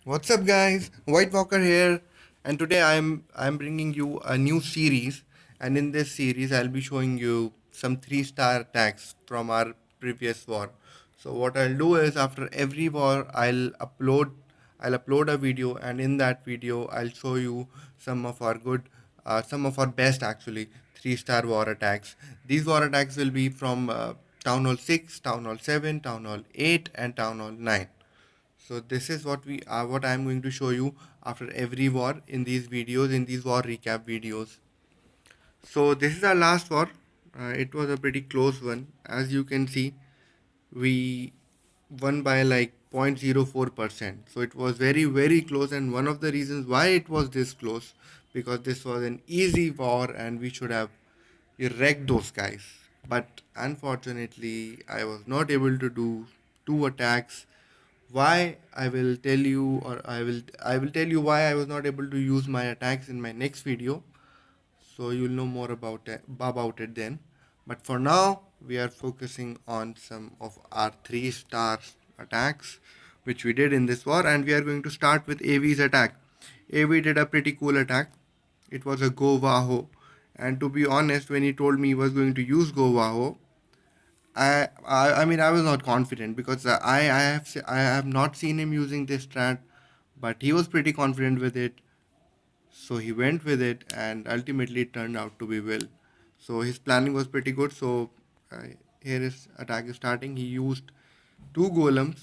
What's up, guys? White Walker here, and today I'm bringing you a new series. And in this series, I'll be showing you some three-star attacks from our previous war. So what I'll do is after every war, I'll upload a video, and in that video, I'll show you some of our best actually three-star war attacks. These war attacks will be from Town Hall 6, Town Hall 7, Town Hall 8, and Town Hall 9. So this is what I'm going to show you after every war in these videos, in these war recap videos. So this is our last war. It was a pretty close one. As you can see, we won by like 0.04%. So it was very, very close. And one of the reasons why it was this close, because this was an easy war and we should have wrecked those guys. But unfortunately, I was not able to do two attacks. Why, I will tell you, or I will tell you why I was not able to use my attacks in my next video. So you'll know more about it then. But for now, we are focusing on some of our three-star attacks which we did in this war, and we are going to start with AV's attack. AV did a pretty cool attack. It was a Go Waho, and to be honest, when he told me he was going to use Go Waho, I mean I was not confident because I have not seen him using this strat, but he was pretty confident with it. So he went with it, and ultimately it turned out to be well. So his planning was pretty good. So uh, here his attack is starting. He used two golems,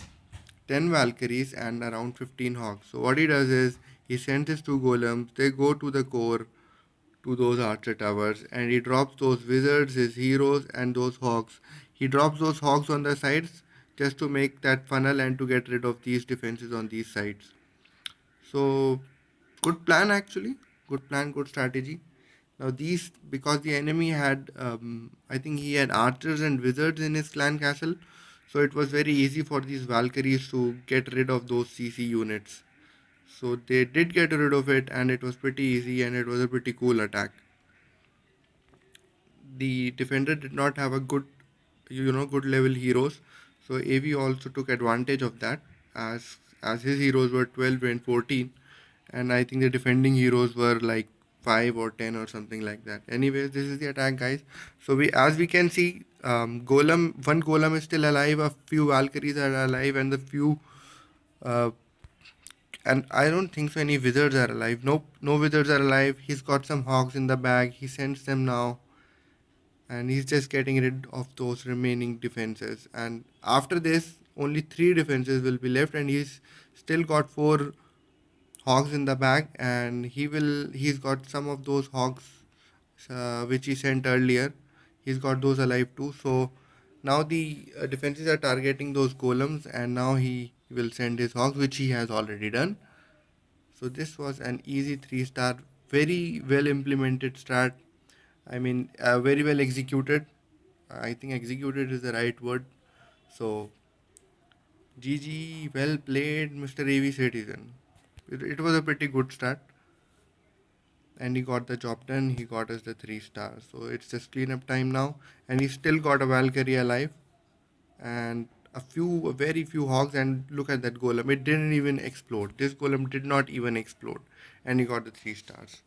10 Valkyries, and around 15 Hawks. So what he does is he sends his two golems. They go to the core to those archer towers, and he drops those wizards, his heroes, and those hawks. He drops those hawks on the sides just to make that funnel and to get rid of these defenses on these sides. So good plan actually. Good plan, good strategy. Now these, because the enemy had, I think he had archers and wizards in his clan castle, so it was very easy for these Valkyries to get rid of those CC units. So they did get rid of it, and it was pretty easy, and it was a pretty cool attack. The defender did not have a good level heroes, so AV also took advantage of that, as his heroes were 12 and 14, and I think the defending heroes were like 5 or 10 or something like that. Anyways, this is the attack, guys. So we can see, one golem is still alive, a few Valkyries are alive, and the few uh, and I don't think so any wizards are alive. Nope, no wizards are alive. He's got some hogs in the bag, he sends them now, and he's just getting rid of those remaining defenses. And after this, only three defenses will be left, and he's still got four hogs in the bag, and he's got some of those hogs which he sent earlier. He's got those alive too. So now the defenses are targeting those golems, and now he will send his hogs, which he has already done. So this was an easy three-star, very well implemented strat. I mean, very well executed. I think executed is the right word. So, GG, well played, Mr. AV Citizen. It was a pretty good start, and he got the job done. He got us the three stars. So, it's just cleanup time now, and he still got a Valkyrie alive and a very few hogs. And look at that golem, it didn't even explode. This golem did not even explode, and he got the three stars.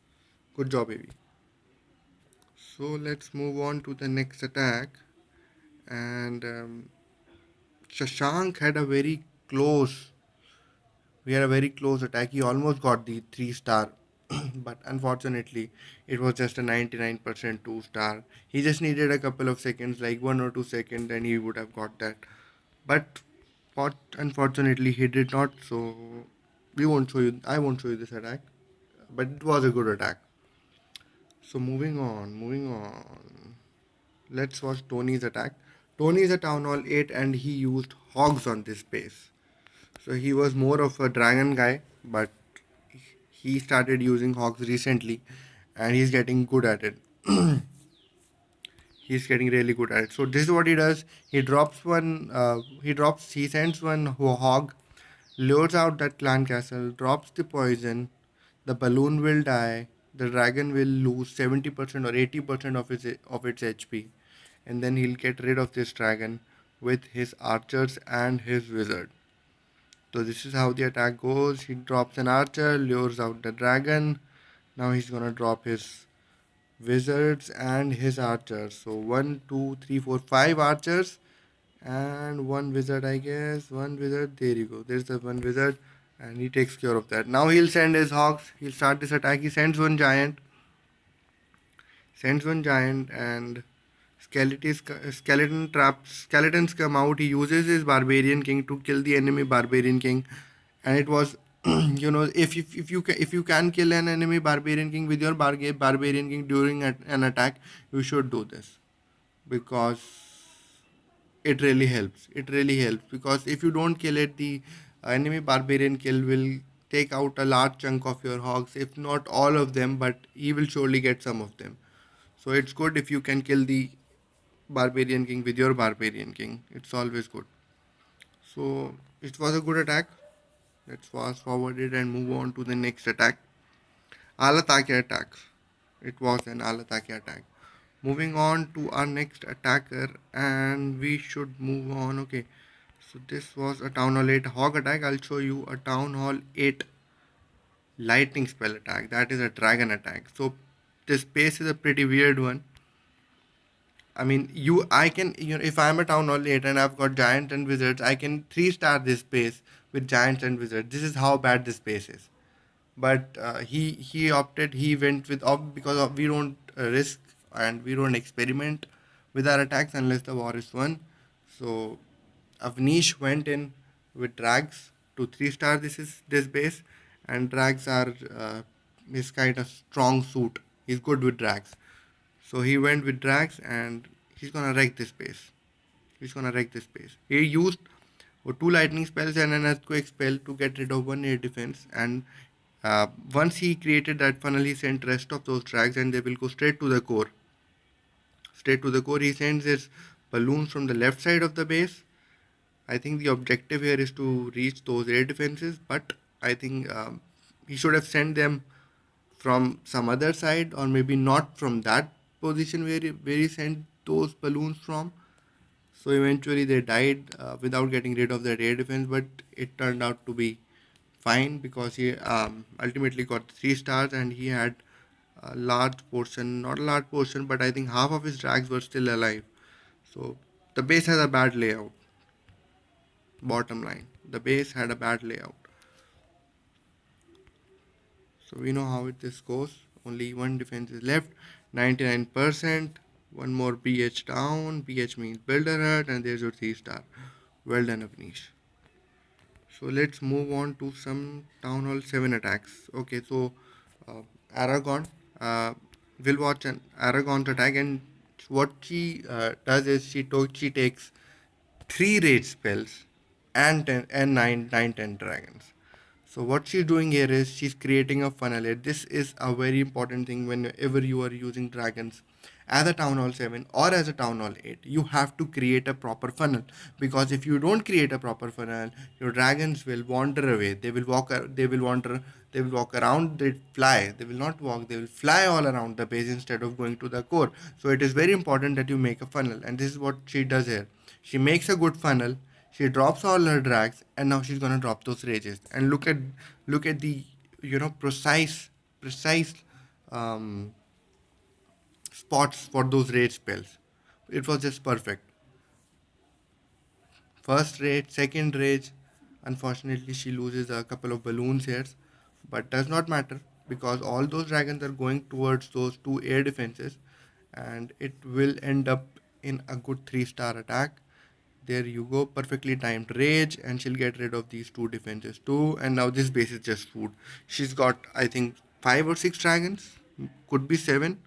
Good job, AV. So, let's move on to the next attack. And Shashank had a very close. We had a very close attack. He almost got the three star, but unfortunately, it was just a 99% two star. He just needed a couple of seconds, like 1 or 2 seconds, and he would have got that. But unfortunately, he did not. So we won't show you. I won't show you this attack, but it was a good attack. So moving on. Let's watch Tony's attack. Tony is a Town Hall 8, and he used hogs on this base. So he was more of a dragon guy, but he started using hogs recently, and he's getting good at it. He's getting really good at it. So this is what he does. He drops one. He sends one hog, lures out that clan castle, drops the poison. The balloon will die. The dragon will lose 70% or 80% of its HP, and then he'll get rid of this dragon with his archers and his wizard. So this is how the attack goes. He drops an archer, lures out the dragon. Now he's gonna drop his wizards and his archers. So one, two, three, four, five archers and one wizard, I guess. One wizard. There you go. There's the one wizard, and he takes care of that. Now he'll send his hawks. He'll start this attack. He sends one giant, and skeletons come out. He uses his barbarian king to kill the enemy barbarian king, and it was if you can kill an enemy barbarian king with your barbarian king during an attack, you should do this, because it really helps, because if you don't kill it, the enemy barbarian kill will take out a large chunk of your hogs, if not all of them, but he will surely get some of them. So it's good if you can kill the barbarian king with your barbarian king. It's always good. So it was a good attack. Let's fast forward it and move on to the next attack. Alatake attack. It was an Alatake attack. Moving on to our next attacker, and we should move on. Okay, so this was a Town Hall 8 Hog attack. I'll show you a Town Hall 8 Lightning spell attack. That is a dragon attack. So this base is a pretty weird one. I mean, I can, if I'm a Town Hall 8 and I've got Giants and Wizards, I can 3-star this base with Giants and Wizards. This is how bad this base is. But he went with, because of, we don't risk and we don't experiment with our attacks unless the war is won. So Avnish went in with drags to 3-star this base, and drags are his kind of strong suit. He's good with drags. So he went with drags, and he's gonna wreck this base. He used two lightning spells and an earthquake spell to get rid of one air defense. And once he created that funnel, he sent rest of those drags, and they will go straight to the core. He sends his balloons from the left side of the base. I think the objective here is to reach those air defenses, but I think he should have sent them from some other side, or maybe not from that position where he sent those balloons from. So eventually they died without getting rid of that air defense, but it turned out to be fine, because he ultimately got 3 stars, and he had a large portion, not a large portion, but I think half of his drags were still alive. So the base has a bad layout. Bottom line, the base had a bad layout. So we know how this goes. Only one defense is left, 99%. One more BH down. BH means builder hut, and there's your 3-star. Well done, Avnish. So let's move on to some Town Hall 7 attacks. Okay, so uh, Aragon. We'll watch an Aragon's attack, and what she does is she takes 3 rage spells and 10 and 10 dragons. So what she's doing here is she's creating a funnel here. This is a very important thing whenever you are using dragons as a Town Hall 7 or as a Town Hall 8. You have to create a proper funnel, because if you don't create a proper funnel, your dragons will wander away. They will walk. They will wander. They will walk around. They fly. They will not walk. They will fly all around the base instead of going to the core. So it is very important that you make a funnel, and this is what she does here. She makes a good funnel. She drops all her drags, and now she's gonna drop those rages. And look at the precise um, spots for those rage spells. It was just perfect. First rage, second rage. Unfortunately, she loses a couple of balloons here, but does not matter, because all those dragons are going towards those 2 air defenses, and it will end up in a good 3-star attack. There you go, perfectly timed rage, and she'll get rid of these 2 defenses too. And now this base is just food. She's got, I think, 5 or 6 dragons, could be 7,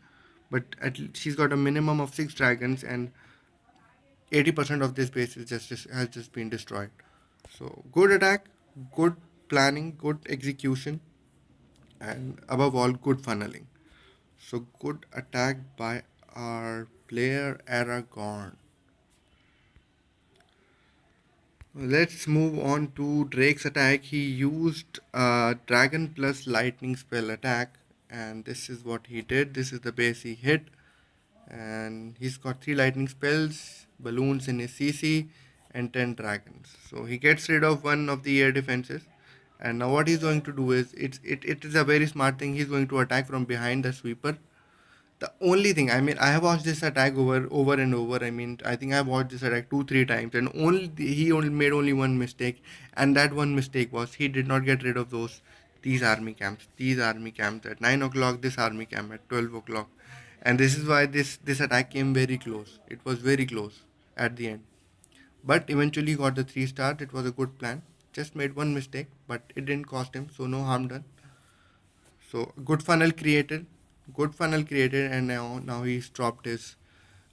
but she's got a minimum of 6 dragons, and 80% of this base has just been destroyed. So good attack, good planning, good execution, and above all, good funneling. So good attack by our player Aragorn. Let's move on to Drake's attack. He used Dragon plus Lightning spell attack, and this is what he did. This is the base he hit, and he's got 3 lightning spells, balloons in his CC, and 10 dragons. So he gets rid of one of the air defenses. And now what he's going to do is it is a very smart thing. He's going to attack from behind the sweeper. The only thing, I mean, I have watched this attack over and over. I mean, I think I've watched this attack 2 3 times, and he only made only one mistake, and that one mistake was he did not get rid of these army camps. These army camps at 9 o'clock. This army camp at 12 o'clock, and this is why this attack came very close. It was very close at the end, but eventually got the 3 stars. It was a good plan. Just made one mistake, but it didn't cost him, so no harm done. So good funnel created, and now he's dropped his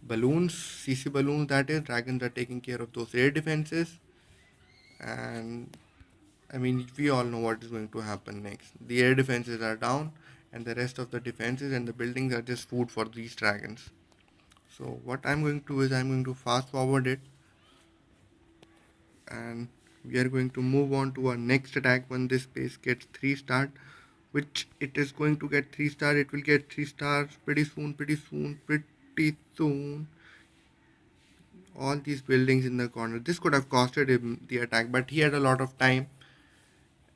balloons, CC balloons. That is, dragons are taking care of those air defenses, and I mean we all know what is going to happen next. The air defenses are down, and the rest of the defenses and the buildings are just food for these dragons. So what I'm going to do is I'm going to fast forward it, and we are going to move on to our next attack when this base gets 3 stars, which it is going to get 3 stars. It will get 3 stars pretty soon. All these buildings in the corner, this could have costed him the attack, but he had a lot of time,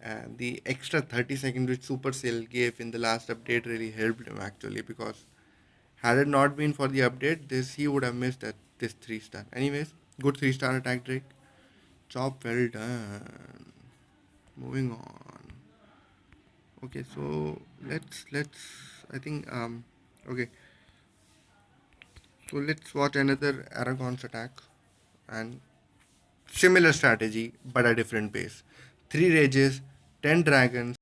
and the extra 30 seconds which Supercell gave in the last update really helped him actually, because had it not been for the update, this he would have missed this 3 star. Anyways, good 3 star attack, Drake. Job well done. Moving on. Okay, so let's I think okay, so let's watch another Aragon's attack, and similar strategy but a different base. 3 rages, 10 dragons,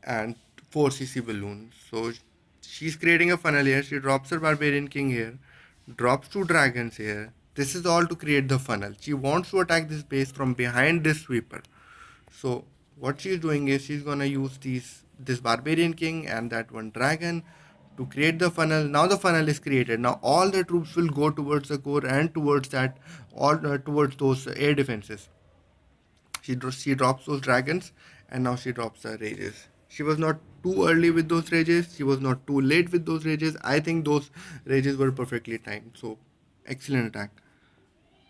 and 4 CC balloons. So she's creating a funnel here. She drops her barbarian king here, drops 2 dragons here. This is all to create the funnel. She wants to attack this base from behind this sweeper. So what she's doing is she's gonna use this barbarian king and that one dragon to create the funnel. Now the funnel is created. Now all the troops will go towards the core and towards that, all towards those air defenses. She drops those dragons, and now she drops the rages. She was not too early with those rages. She was not too late with those rages. I think those rages were perfectly timed. So excellent attack.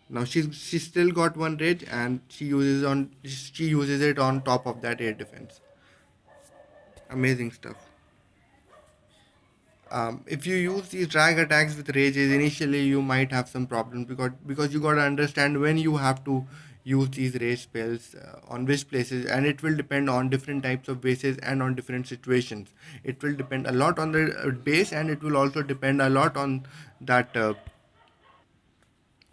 Now she still got one rage, and she uses it on top of that air defense. Amazing stuff. If you use these drag attacks with rages initially, you might have some problems, because you gotta understand when you have to use these rage spells on which places, and it will depend on different types of bases and on different situations. It will depend a lot on the base, and it will also depend a lot on that.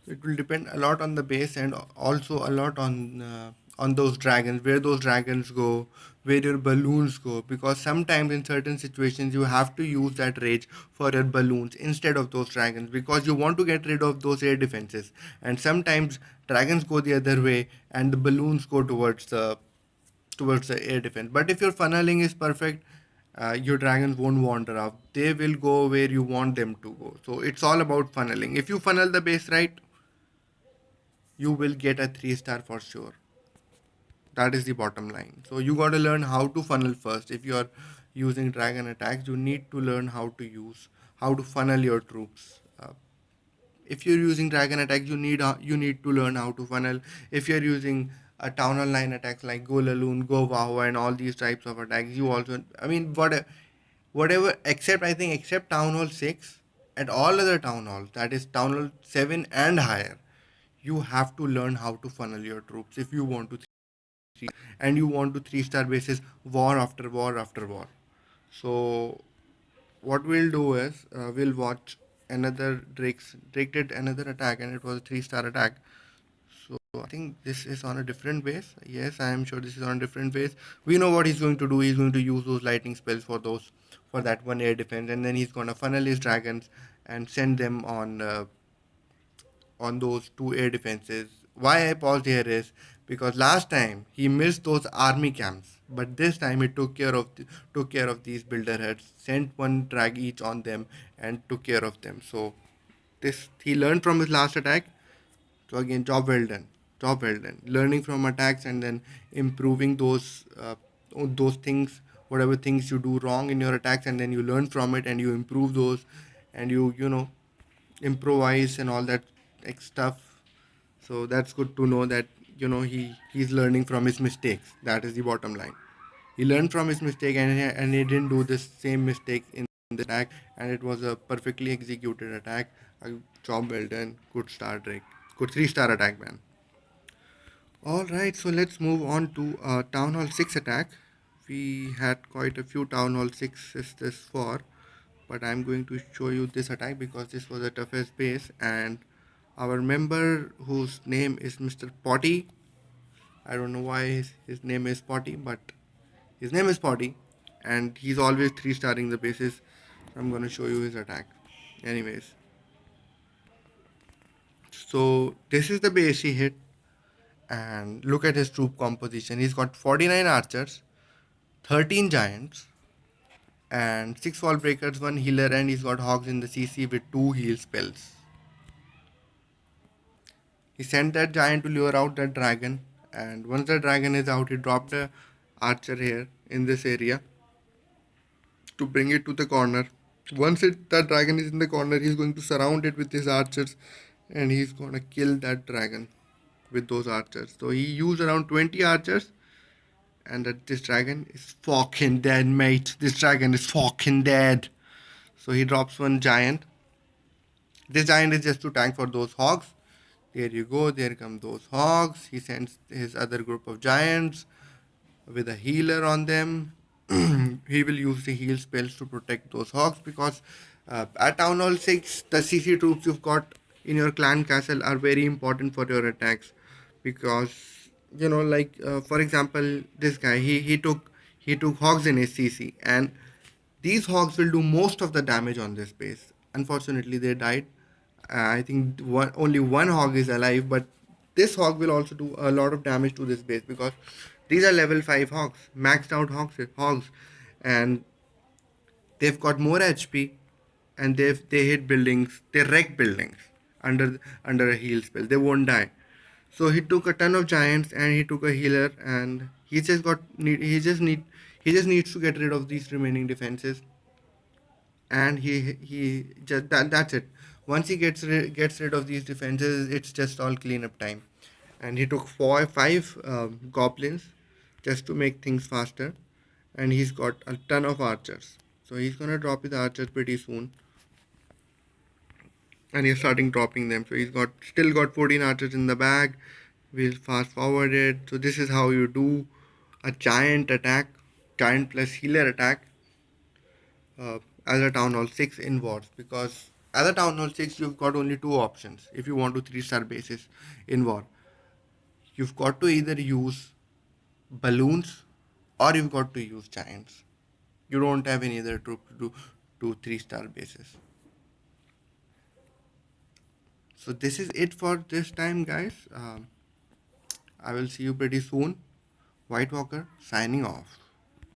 It will depend a lot on the base, and also a lot on those dragons, where those dragons go, where your balloons go. Because sometimes in certain situations you have to use that rage for your balloons instead of those dragons, because you want to get rid of those air defenses. And sometimes dragons go the other way, and the balloons go towards the air defense. But if your funneling is perfect, your dragons won't wander off. They will go where you want them to go. So it's all about funneling. If you funnel the base right, you will get a 3 star for sure. That is the bottom line. So you got to learn how to funnel first. If you are using dragon attacks, you need to learn how to funnel your troops. If you're using dragon attacks, you need to learn how to funnel. If you're using a town hall line attacks like go Laloon, go Wow, and all these types of attacks, you also, I mean, whatever, except I think except town hall 6, at all other town halls, that is town hall 7 and higher, you have to learn how to funnel your troops if you want to and you want to 3 star bases war after war after war. So what we'll do is we'll watch another Drake did another attack, and it was a 3 star attack. So I think this is on a different base. Yes, I am sure this is on a different base. We know what he's going to do. He's going to use those lightning spells for that one air defense, and then he's gonna funnel his dragons and send them on those 2 air defenses. Why I paused here is because last time he missed those army camps, but this time he took care of these builder heads, sent one drag each on them, and took care of them. So this he learned from his last attack. So again, job well done, job well done. Learning from attacks and then improving those things, whatever things you do wrong in your attacks, and then you learn from it and you improve those, and you know improvise and all that stuff. So that's good to know that he's learning from his mistakes. That is the bottom line. He learned from his mistake, and he didn't do the same mistake in the attack, and it was a perfectly executed attack. A job well done. Good star Drake. Good 3-star attack, man. All right, so let's move on to Town Hall 6 attack. We had quite a few Town Hall 6s this far, but I'm going to show you this attack because this was the toughest base, and our member whose name is Mr. Potty. I don't know why his name is Potty, but his name is Potty, and he's always 3-starring the bases. I'm gonna show you his attack. Anyways, so this is the base he hit, and look at his troop composition. He's got 49 archers, 13 giants, and 6 wall breakers, 1 healer, and he's got hogs in the CC with 2 heal spells. He sent that giant to lure out that dragon, and once the dragon is out, he dropped a archer here in this area to bring it to the corner. Once that dragon is in the corner, he's going to surround it with his archers, and he's gonna kill that dragon with those archers. So he used around 20 archers, and that this dragon is fucking dead, mate. This dragon is fucking dead. So he drops one giant. This giant is just to tank for those hogs. There you go, there come those hogs. He sends his other group of giants with a healer on them. He will use the heal spells to protect those hogs because at Town Hall 6, the CC troops you've got in your clan castle are very important for your attacks because like for example, this guy he took hogs in his CC, and these hogs will do most of the damage on this base. Unfortunately, they died. I think only one hog is alive, but this hog will also do a lot of damage to this base because these are level 5 hogs, maxed out hogs, and they've got more HP, and they hit buildings, they wreck buildings under a heal spell. They won't die. So he took a ton of giants and he took a healer, and he just needs to get rid of these remaining defenses, and he just that's it. Once he gets rid of these defenses, it's just all cleanup time. And he took five goblins just to make things faster, and he's got a ton of archers. So he's gonna drop his archers pretty soon, and he's starting dropping them. So he's still got 14 archers in the bag. We'll fast forward it. So this is how you do a giant attack, giant plus healer attack as a Town Hall 6 in wars, because as a Town Hall 6 you've got only two options if you want to 3-star bases in war. You've got to either use balloons or you've got to use giants. You don't have any other troop to do 2 3-star bases. So this is it for this time, guys. I will see you pretty soon. White Walker signing off.